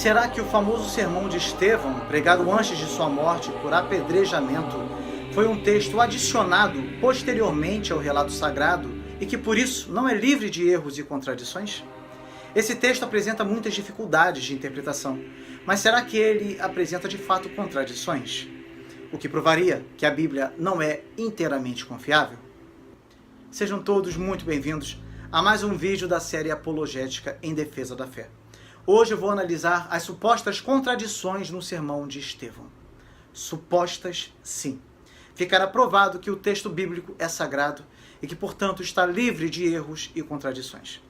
Será que o famoso sermão de Estevão, pregado antes de sua morte por apedrejamento, foi um texto adicionado posteriormente ao relato sagrado e que por isso não é livre de erros e contradições? Esse texto apresenta muitas dificuldades de interpretação, mas será que ele apresenta de fato contradições? O que provaria que a Bíblia não é inteiramente confiável? Sejam todos muito bem-vindos a mais um vídeo da série Apologética em Defesa da Fé. Hoje eu vou analisar as supostas contradições no sermão de Estevão. Supostas, sim. Ficará provado que o texto bíblico é sagrado e que, portanto, está livre de erros e contradições.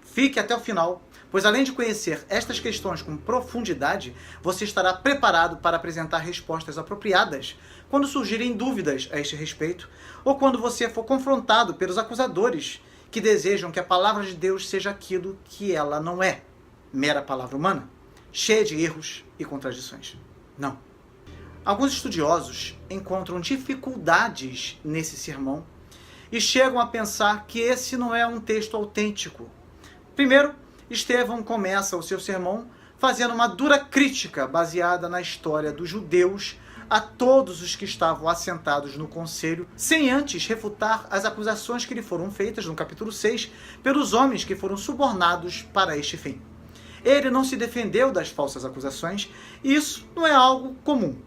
Fique até o final, pois além de conhecer estas questões com profundidade, você estará preparado para apresentar respostas apropriadas quando surgirem dúvidas a este respeito ou quando você for confrontado pelos acusadores que desejam que a palavra de Deus seja aquilo que ela não é, mera palavra humana, cheia de erros e contradições. Não. Alguns estudiosos encontram dificuldades nesse sermão e chegam a pensar que esse não é um texto autêntico. Primeiro, Estevão começa o seu sermão fazendo uma dura crítica baseada na história dos judeus a todos os que estavam assentados no conselho, sem antes refutar as acusações que lhe foram feitas no capítulo 6 pelos homens que foram subornados para este fim. Ele não se defendeu das falsas acusações e isso não é algo comum.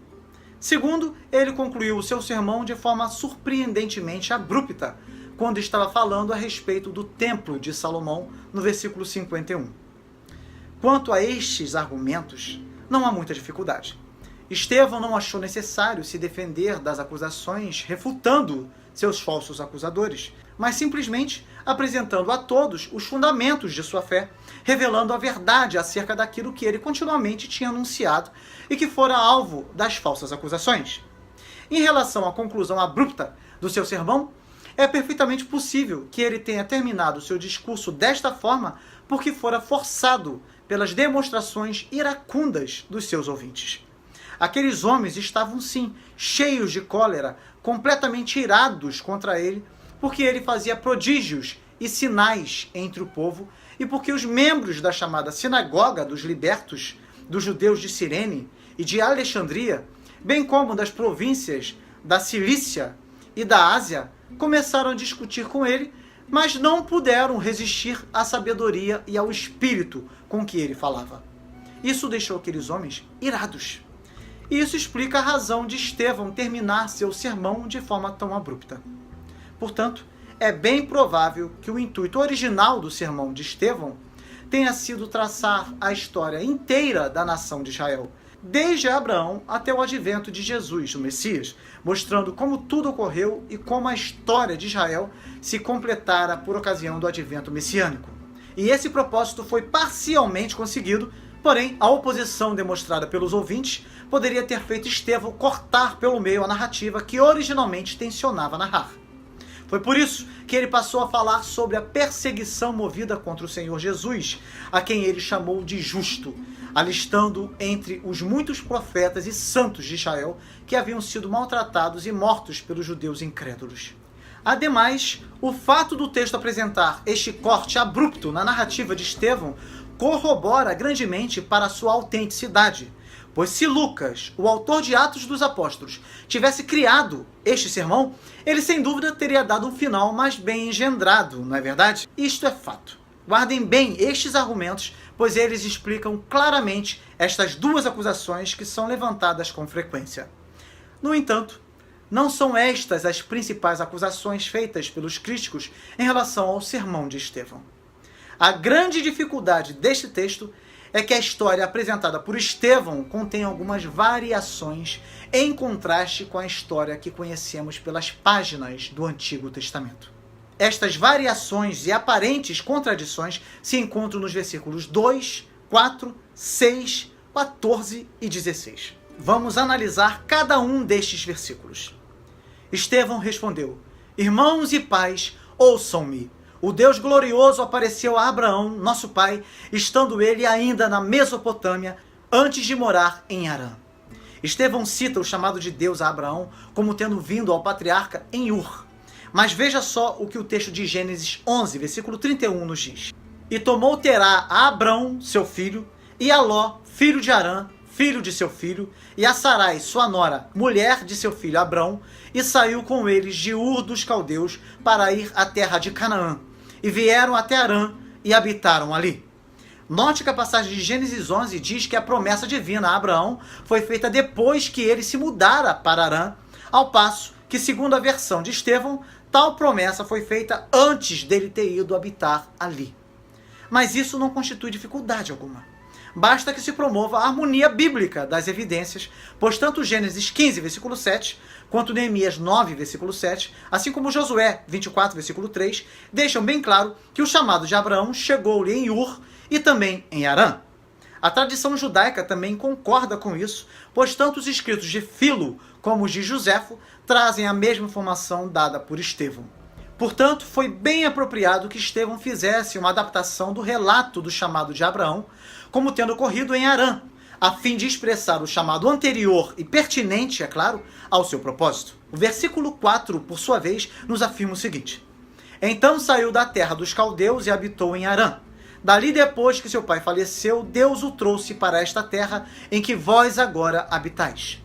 Segundo, ele concluiu o seu sermão de forma surpreendentemente abrupta, quando estava falando a respeito do Templo de Salomão, no versículo 51. Quanto a estes argumentos, não há muita dificuldade. Estevão não achou necessário se defender das acusações, refutando seus falsos acusadores, mas simplesmente apresentando a todos os fundamentos de sua fé, revelando a verdade acerca daquilo que ele continuamente tinha anunciado e que fora alvo das falsas acusações. Em relação à conclusão abrupta do seu sermão, é perfeitamente possível que ele tenha terminado seu discurso desta forma porque fora forçado pelas demonstrações iracundas dos seus ouvintes. Aqueles homens estavam, sim, cheios de cólera, completamente irados contra ele, porque ele fazia prodígios e sinais entre o povo e porque os membros da chamada Sinagoga dos Libertos, dos judeus de Cirene e de Alexandria, bem como das províncias da Cilícia e da Ásia, começaram a discutir com ele, mas não puderam resistir à sabedoria e ao espírito com que ele falava. Isso deixou aqueles homens irados. E isso explica a razão de Estevão terminar seu sermão de forma tão abrupta. Portanto, é bem provável que o intuito original do sermão de Estevão tenha sido traçar a história inteira da nação de Israel, desde Abraão até o advento de Jesus, o Messias, mostrando como tudo ocorreu e como a história de Israel se completara por ocasião do advento messiânico. E esse propósito foi parcialmente conseguido, porém a oposição demonstrada pelos ouvintes poderia ter feito Estevão cortar pelo meio a narrativa que originalmente tensionava narrar. Foi por isso que ele passou a falar sobre a perseguição movida contra o Senhor Jesus, a quem ele chamou de justo, alistando entre os muitos profetas e santos de Israel que haviam sido maltratados e mortos pelos judeus incrédulos. Ademais, o fato do texto apresentar este corte abrupto na narrativa de Estevão corrobora grandemente para a sua autenticidade, pois se Lucas, o autor de Atos dos Apóstolos, tivesse criado este sermão, ele sem dúvida teria dado um final mais bem engendrado, não é verdade? Isto é fato. Guardem bem estes argumentos, pois eles explicam claramente estas duas acusações que são levantadas com frequência. No entanto, não são estas as principais acusações feitas pelos críticos em relação ao sermão de Estevão. A grande dificuldade deste texto é que a história apresentada por Estevão contém algumas variações em contraste com a história que conhecemos pelas páginas do Antigo Testamento. Estas variações e aparentes contradições se encontram nos versículos 2, 4, 6, 14 e 16. Vamos analisar cada um destes versículos. Estevão respondeu: Irmãos e pais, ouçam-me. O Deus glorioso apareceu a Abraão, nosso pai, estando ele ainda na Mesopotâmia, antes de morar em Harã. Estevão cita o chamado de Deus a Abraão como tendo vindo ao patriarca em Ur. Mas veja só o que o texto de Gênesis 11, versículo 31 nos diz. E tomou Terá a Abrão, seu filho, e a Ló, filho de Harã, filho de seu filho, e a Sarai, sua nora, mulher de seu filho Abrão, e saiu com eles de Ur dos Caldeus para ir à terra de Canaã, e vieram até Harã e habitaram ali. Note que a passagem de Gênesis 11 diz que a promessa divina a Abraão foi feita depois que ele se mudara para Harã, ao passo que, segundo a versão de Estevão, tal promessa foi feita antes dele ter ido habitar ali. Mas isso não constitui dificuldade alguma. Basta que se promova a harmonia bíblica das evidências, pois tanto Gênesis 15, versículo 7, quanto Neemias 9, versículo 7, assim como Josué 24, versículo 3, deixam bem claro que o chamado de Abraão chegou-lhe em Ur e também em Harã. A tradição judaica também concorda com isso, pois tanto os escritos de Filo como os de Joséfo trazem a mesma informação dada por Estevão. Portanto, foi bem apropriado que Estevão fizesse uma adaptação do relato do chamado de Abraão, como tendo ocorrido em Harã, a fim de expressar o chamado anterior e pertinente, é claro, ao seu propósito. O versículo 4, por sua vez, nos afirma o seguinte: Então saiu da terra dos caldeus e habitou em Harã. Dali, depois que seu pai faleceu, Deus o trouxe para esta terra em que vós agora habitais.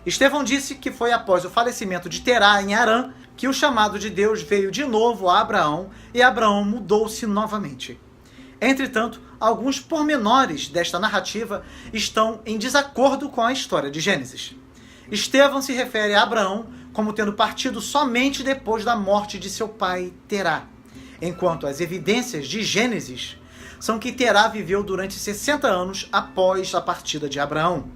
Estevão disse que foi após o falecimento de Terá em Harã que o chamado de Deus veio de novo a Abraão e Abraão mudou-se novamente. Entretanto, alguns pormenores desta narrativa estão em desacordo com a história de Gênesis. Estevão se refere a Abraão como tendo partido somente depois da morte de seu pai Terá, enquanto as evidências de Gênesis são que Terá viveu durante 60 anos após a partida de Abraão,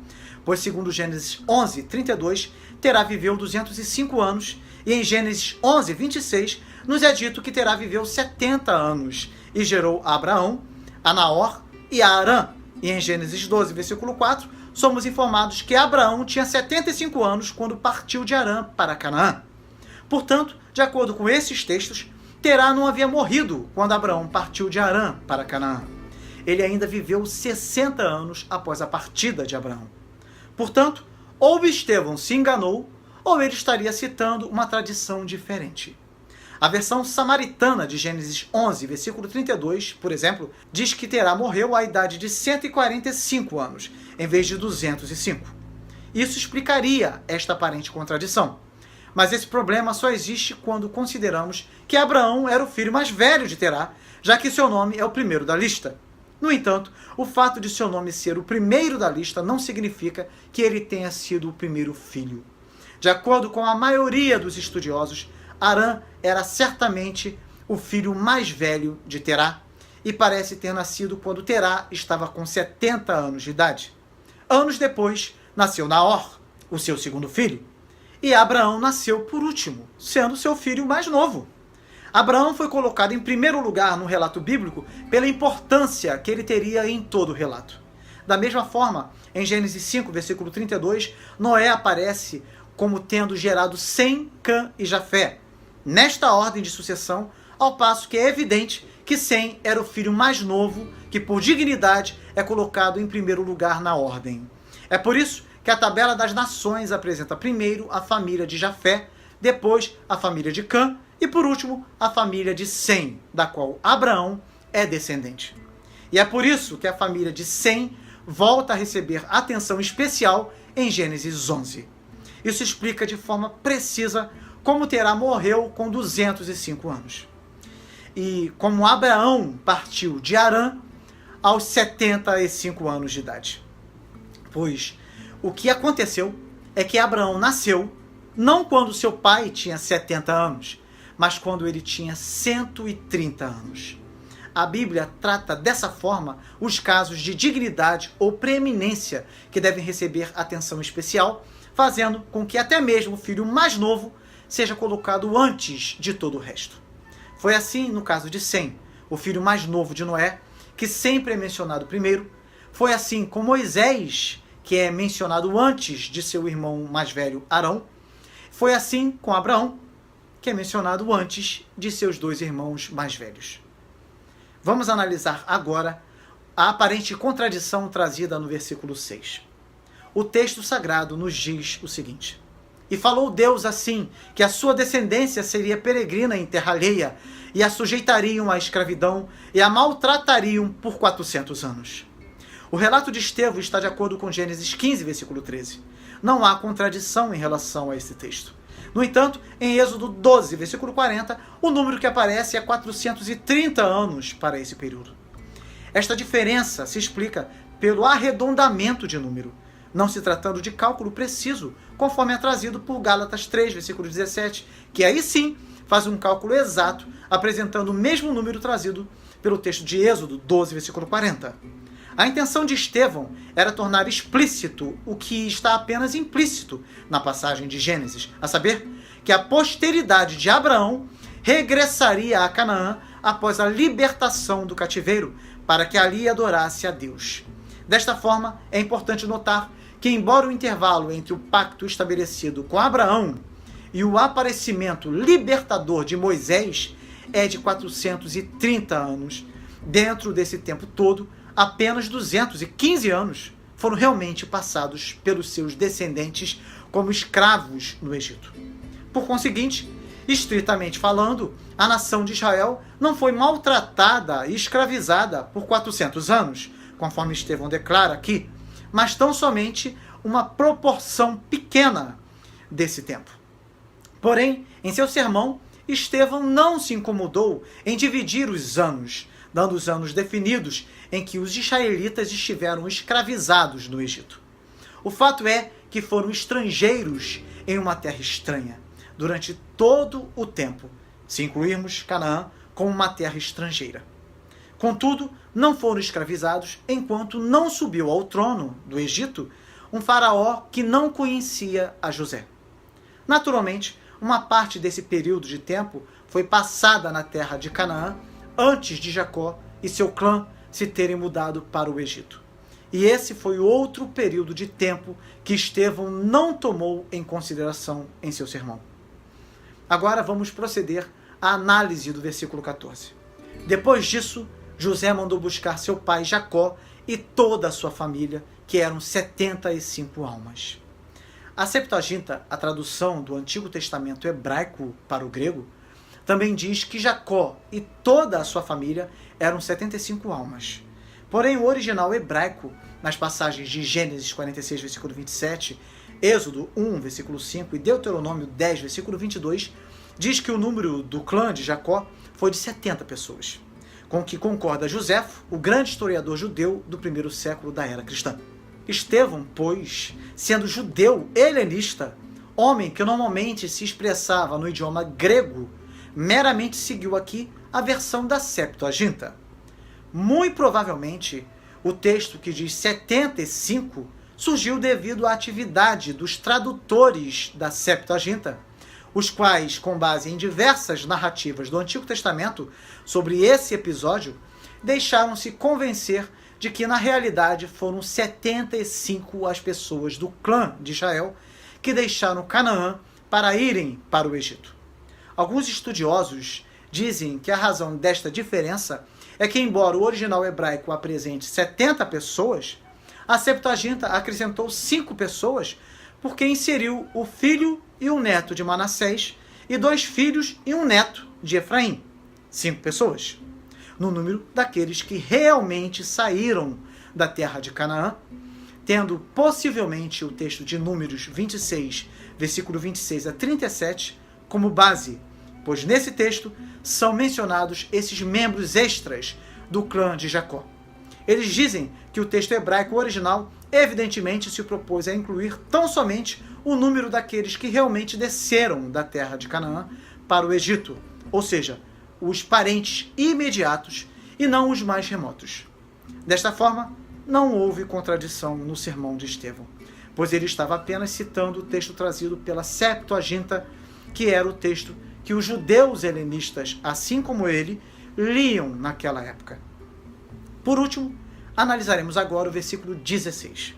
pois segundo Gênesis 11, 32, Terá viveu 205 anos, e em Gênesis 11, 26, nos é dito que Terá viveu 70 anos, e gerou a Abraão, a Naor e a Harã. E em Gênesis 12, versículo 4, somos informados que Abraão tinha 75 anos quando partiu de Harã para Canaã. Portanto, de acordo com esses textos, Terá não havia morrido quando Abraão partiu de Harã para Canaã. Ele ainda viveu 60 anos após a partida de Abraão. Portanto, ou Estevão se enganou, ou ele estaria citando uma tradição diferente. A versão samaritana de Gênesis 11, versículo 32, por exemplo, diz que Terá morreu à idade de 145 anos, em vez de 205. Isso explicaria esta aparente contradição. Mas esse problema só existe quando consideramos que Abraão era o filho mais velho de Terá, já que seu nome é o primeiro da lista. No entanto, o fato de seu nome ser o primeiro da lista não significa que ele tenha sido o primeiro filho. De acordo com a maioria dos estudiosos, Harã era certamente o filho mais velho de Terá e parece ter nascido quando Terá estava com 70 anos de idade. Anos depois, nasceu Naor, o seu segundo filho, e Abraão nasceu por último, sendo seu filho mais novo. Abraão foi colocado em primeiro lugar no relato bíblico pela importância que ele teria em todo o relato. Da mesma forma, em Gênesis 5, versículo 32, Noé aparece como tendo gerado Sem, Cã e Jafé, nesta ordem de sucessão, ao passo que é evidente que Sem era o filho mais novo, que por dignidade é colocado em primeiro lugar na ordem. É por isso que a tabela das nações apresenta primeiro a família de Jafé, depois a família de Cã e por último a família de Sem, da qual Abraão é descendente. E é por isso que a família de Sem volta a receber atenção especial em Gênesis 11. Isso explica de forma precisa como Terá morreu com 205 anos. E como Abraão partiu de Harã aos 75 anos de idade. Pois o que aconteceu é que Abraão nasceu não quando seu pai tinha 70 anos, mas quando ele tinha 130 anos. A Bíblia trata dessa forma os casos de dignidade ou preeminência que devem receber atenção especial, fazendo com que até mesmo o filho mais novo seja colocado antes de todo o resto. Foi assim no caso de Sem, o filho mais novo de Noé, que sempre é mencionado primeiro. Foi assim com Moisés, que é mencionado antes de seu irmão mais velho Arão. Foi assim com Abraão, que é mencionado antes de seus dois irmãos mais velhos. Vamos analisar agora a aparente contradição trazida no versículo 6. O texto sagrado nos diz o seguinte: E falou Deus assim, que a sua descendência seria peregrina em terra alheia, e a sujeitariam à escravidão, e a maltratariam por 400 anos. O relato de Estevão está de acordo com Gênesis 15, versículo 13. Não há contradição em relação a esse texto. No entanto, em Êxodo 12, versículo 40, o número que aparece é 430 anos para esse período. Esta diferença se explica pelo arredondamento de número, não se tratando de cálculo preciso, conforme é trazido por Gálatas 3, versículo 17, que aí sim faz um cálculo exato, apresentando o mesmo número trazido pelo texto de Êxodo 12, versículo 40. A intenção de Estevão era tornar explícito o que está apenas implícito na passagem de Gênesis, a saber, que a posteridade de Abraão regressaria a Canaã após a libertação do cativeiro, para que ali adorasse a Deus. Desta forma, é importante notar que, embora o intervalo entre o pacto estabelecido com Abraão e o aparecimento libertador de Moisés é de 430 anos, dentro desse tempo todo, apenas 215 anos foram realmente passados pelos seus descendentes como escravos no Egito. Por conseguinte, estritamente falando, a nação de Israel não foi maltratada e escravizada por 400 anos, conforme Estevão declara aqui, mas tão somente uma proporção pequena desse tempo. Porém, em seu sermão, Estevão não se incomodou em dividir os anos, dando os anos definidos em que os israelitas estiveram escravizados no Egito. O fato é que foram estrangeiros em uma terra estranha durante todo o tempo, se incluirmos Canaã como uma terra estrangeira. Contudo, não foram escravizados enquanto não subiu ao trono do Egito um faraó que não conhecia a José. Naturalmente, uma parte desse período de tempo foi passada na terra de Canaã antes de Jacó e seu clã se terem mudado para o Egito. E esse foi outro período de tempo que Estevão não tomou em consideração em seu sermão. Agora vamos proceder à análise do versículo 14. Depois disso, José mandou buscar seu pai Jacó e toda a sua família, que eram 75 almas. A Septuaginta, a tradução do Antigo Testamento hebraico para o grego, também diz que Jacó e toda a sua família eram 75 almas. Porém, o original hebraico, nas passagens de Gênesis 46, versículo 27, Êxodo 1, versículo 5 e Deuteronômio 10, versículo 22, diz que o número do clã de Jacó foi de 70 pessoas, com o que concorda Joséfo, o grande historiador judeu do primeiro século da era cristã. Estevão, pois, sendo judeu helenista, homem que normalmente se expressava no idioma grego, meramente seguiu aqui a versão da Septuaginta. Muito provavelmente, o texto que diz 75 surgiu devido à atividade dos tradutores da Septuaginta, os quais, com base em diversas narrativas do Antigo Testamento sobre esse episódio, deixaram-se convencer de que, na realidade, foram 75 as pessoas do clã de Israel que deixaram Canaã para irem para o Egito. Alguns estudiosos dizem que a razão desta diferença é que, embora o original hebraico apresente 70 pessoas, a Septuaginta acrescentou 5 pessoas porque inseriu o filho e o neto de Manassés e 2 filhos e um neto de Efraim, 5 pessoas, no número daqueles que realmente saíram da terra de Canaã, tendo possivelmente o texto de Números 26, versículo 26 a 37, como base, pois nesse texto são mencionados esses membros extras do clã de Jacó. Eles dizem que o texto hebraico original evidentemente se propôs a incluir tão somente o número daqueles que realmente desceram da terra de Canaã para o Egito, ou seja, os parentes imediatos e não os mais remotos. Desta forma, não houve contradição no sermão de Estevão, pois ele estava apenas citando o texto trazido pela Septuaginta, que era o texto que os judeus helenistas, assim como ele, liam naquela época. Por último, analisaremos agora o versículo 16.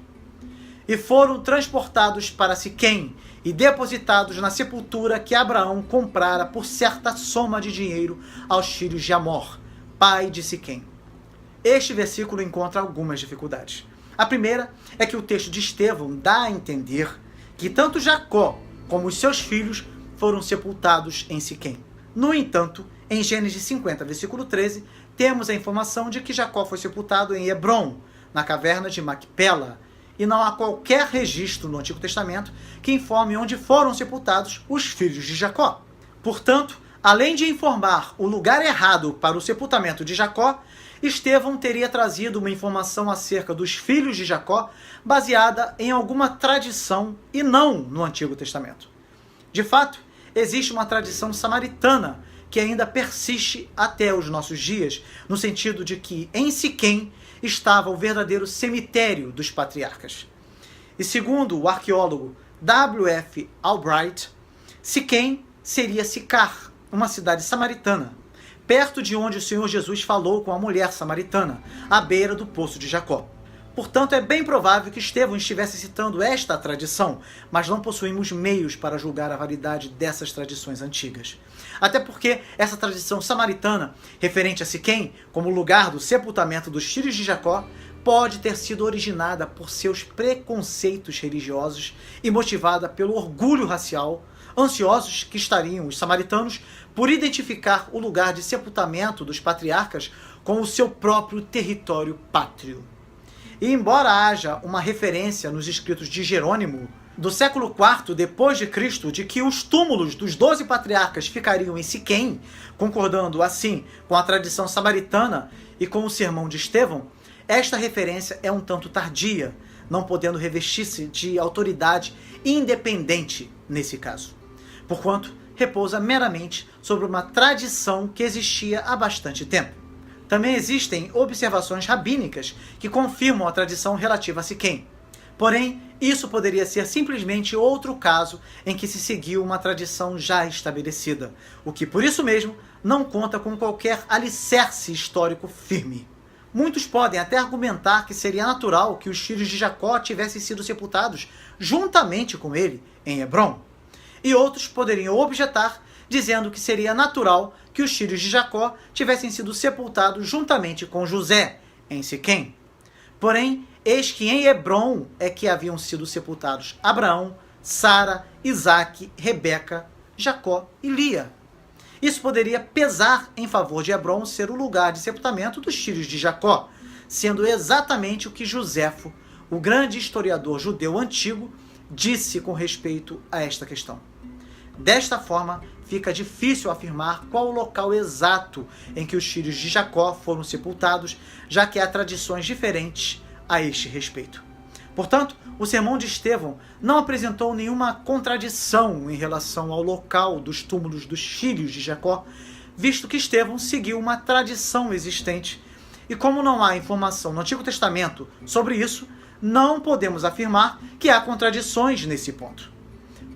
E foram transportados para Siquém e depositados na sepultura que Abraão comprara por certa soma de dinheiro aos filhos de Amor, pai de Siquém. Este versículo encontra algumas dificuldades. A primeira é que o texto de Estevão dá a entender que tanto Jacó como os seus filhos foram sepultados em Siquém. No entanto, em Gênesis 50, versículo 13, temos a informação de que Jacó foi sepultado em Hebrom, na caverna de Macpela, e não há qualquer registro no Antigo Testamento que informe onde foram sepultados os filhos de Jacó. Portanto, além de informar o lugar errado para o sepultamento de Jacó, Estevão teria trazido uma informação acerca dos filhos de Jacó baseada em alguma tradição e não no Antigo Testamento. De fato, existe uma tradição samaritana que ainda persiste até os nossos dias, no sentido de que em Siquém estava o verdadeiro cemitério dos patriarcas. E segundo o arqueólogo W.F. Albright, Siquém seria Sicar, uma cidade samaritana, perto de onde o Senhor Jesus falou com a mulher samaritana, à beira do poço de Jacó. Portanto, é bem provável que Estevão estivesse citando esta tradição, mas não possuímos meios para julgar a validade dessas tradições antigas. Até porque essa tradição samaritana, referente a Siquém, como lugar do sepultamento dos filhos de Jacó, pode ter sido originada por seus preconceitos religiosos e motivada pelo orgulho racial, ansiosos que estariam os samaritanos por identificar o lugar de sepultamento dos patriarcas com o seu próprio território pátrio. E embora haja uma referência nos escritos de Jerônimo, do século IV depois de Cristo, de que os túmulos dos 12 patriarcas ficariam em Siquém, concordando assim com a tradição samaritana e com o sermão de Estevão, esta referência é um tanto tardia, não podendo revestir-se de autoridade independente nesse caso, porquanto repousa meramente sobre uma tradição que existia há bastante tempo. Também existem observações rabínicas que confirmam a tradição relativa a Siquém. Porém, isso poderia ser simplesmente outro caso em que se seguiu uma tradição já estabelecida, o que, por isso mesmo, não conta com qualquer alicerce histórico firme. Muitos podem até argumentar que seria natural que os filhos de Jacó tivessem sido sepultados juntamente com ele em Hebrom. E outros poderiam objetar, dizendo que seria natural que os filhos de Jacó tivessem sido sepultados juntamente com José em Siquém. Porém, eis que em Hebrom é que haviam sido sepultados Abraão, Sara, Isaque, Rebeca, Jacó e Lia. Isso poderia pesar em favor de Hebrom ser o lugar de sepultamento dos filhos de Jacó, sendo exatamente o que Joséfo, o grande historiador judeu antigo, disse com respeito a esta questão. Desta forma, fica difícil afirmar qual o local exato em que os filhos de Jacó foram sepultados, já que há tradições diferentes a este respeito. Portanto, o sermão de Estevão não apresentou nenhuma contradição em relação ao local dos túmulos dos filhos de Jacó, visto que Estevão seguiu uma tradição existente, e como não há informação no Antigo Testamento sobre isso, não podemos afirmar que há contradições nesse ponto.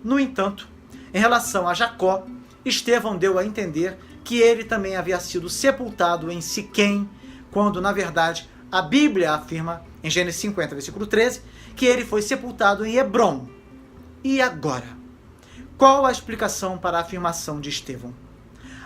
No entanto, em relação a Jacó, Estevão deu a entender que ele também havia sido sepultado em Siquém, quando, na verdade, a Bíblia afirma, em Gênesis 50, versículo 13, que ele foi sepultado em Hebrom. E agora? Qual a explicação para a afirmação de Estevão?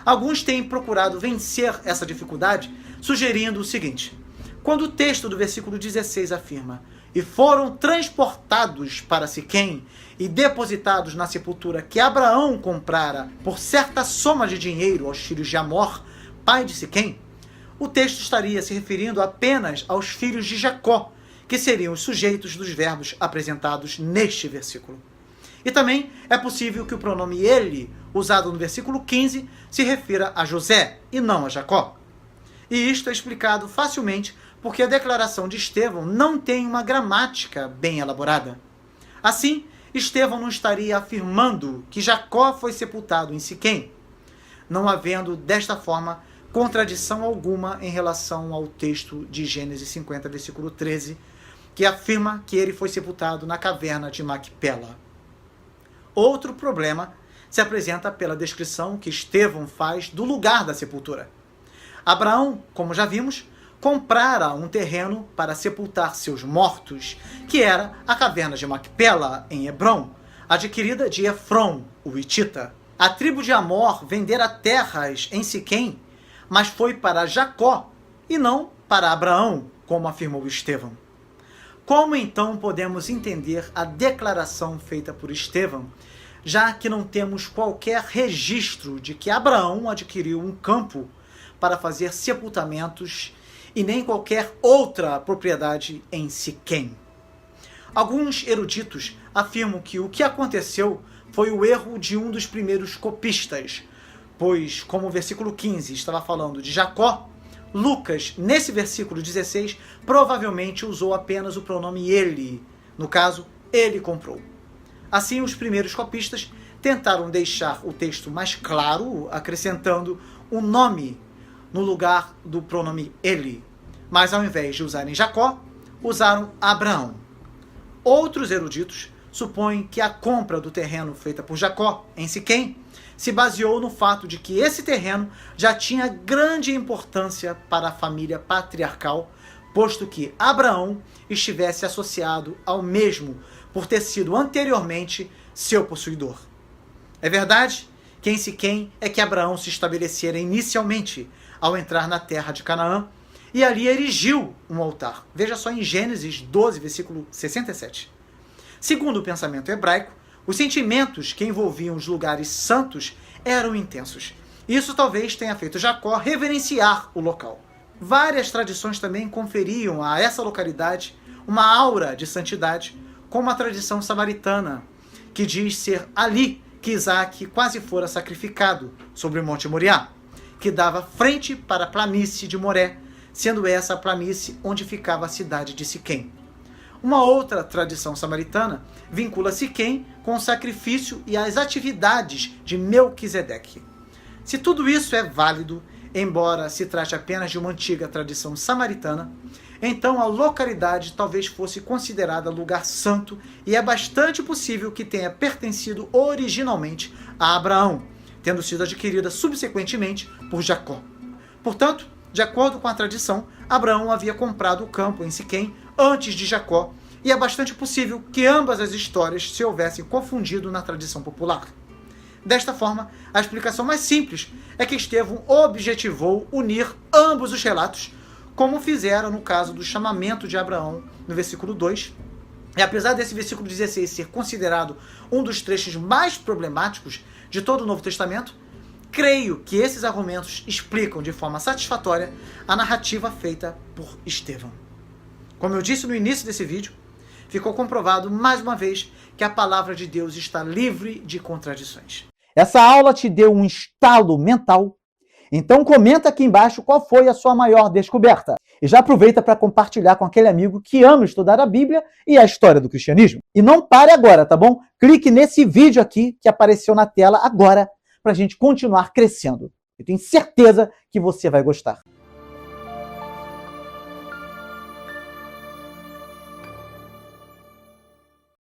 Alguns têm procurado vencer essa dificuldade, sugerindo o seguinte: quando o texto do versículo 16 afirma e foram transportados para Siquém e depositados na sepultura que Abraão comprara por certa soma de dinheiro aos filhos de Amor, pai de Siquém, o texto estaria se referindo apenas aos filhos de Jacó, que seriam os sujeitos dos verbos apresentados neste versículo. E também é possível que o pronome ele, usado no versículo 15, se refira a José e não a Jacó. E isto é explicado facilmente porque a declaração de Estevão não tem uma gramática bem elaborada. Assim, Estevão não estaria afirmando que Jacó foi sepultado em Siquém, não havendo, desta forma, contradição alguma em relação ao texto de Gênesis 50, versículo 13, que afirma que ele foi sepultado na caverna de Macpela. Outro problema se apresenta pela descrição que Estevão faz do lugar da sepultura. Abraão, como já vimos, comprara um terreno para sepultar seus mortos, que era a caverna de Macpela, em Hebrom, adquirida de Efrom, o hitita. A tribo de Amor vendera terras em Siquém, mas foi para Jacó e não para Abraão, como afirmou Estevão. Como então podemos entender a declaração feita por Estevão, já que não temos qualquer registro de que Abraão adquiriu um campo para fazer sepultamentos e nem qualquer outra propriedade em Siquém. Alguns eruditos afirmam que o que aconteceu foi o erro de um dos primeiros copistas, pois, como o versículo 15 estava falando de Jacó, Lucas, nesse versículo 16, provavelmente usou apenas o pronome ele. No caso, ele comprou. Assim, os primeiros copistas tentaram deixar o texto mais claro, acrescentando o nome no lugar do pronome ele. Mas ao invés de usarem Jacó, usaram Abraão. Outros eruditos supõem que a compra do terreno feita por Jacó em Siquém se baseou no fato de que esse terreno já tinha grande importância para a família patriarcal, posto que Abraão estivesse associado ao mesmo por ter sido anteriormente seu possuidor. É verdade que em Siquém é que Abraão se estabelecera inicialmente ao entrar na terra de Canaã e ali erigiu um altar. Veja só em Gênesis 12, versículo 67. Segundo o pensamento hebraico, os sentimentos que envolviam os lugares santos eram intensos. Isso talvez tenha feito Jacó reverenciar o local. Várias tradições também conferiam a essa localidade uma aura de santidade, como a tradição samaritana, que diz ser ali que Isaac quase fora sacrificado sobre o Monte Moriá, que dava frente para a planície de Moré, sendo essa a planície onde ficava a cidade de Siquém. Uma outra tradição samaritana vincula Siquém com o sacrifício e as atividades de Melquisedeque. Se tudo isso é válido, embora se trate apenas de uma antiga tradição samaritana, então a localidade talvez fosse considerada lugar santo e é bastante possível que tenha pertencido originalmente a Abraão, tendo sido adquirida subsequentemente por Jacó. Portanto, de acordo com a tradição, Abraão havia comprado o campo em Siquém antes de Jacó, e é bastante possível que ambas as histórias se houvessem confundido na tradição popular. Desta forma, a explicação mais simples é que Estevão objetivou unir ambos os relatos, como fizeram no caso do chamamento de Abraão, no versículo 2. E apesar desse versículo 16 ser considerado um dos trechos mais problemáticos de todo o Novo Testamento, creio que esses argumentos explicam de forma satisfatória a narrativa feita por Estevão. Como eu disse no início desse vídeo, ficou comprovado mais uma vez que a palavra de Deus está livre de contradições. Essa aula te deu um estalo mental? Então comenta aqui embaixo qual foi a sua maior descoberta. E já aproveita para compartilhar com aquele amigo que ama estudar a Bíblia e a história do cristianismo. E não pare agora, tá bom? Clique nesse vídeo aqui que apareceu na tela agora para a gente continuar crescendo. Eu tenho certeza que você vai gostar.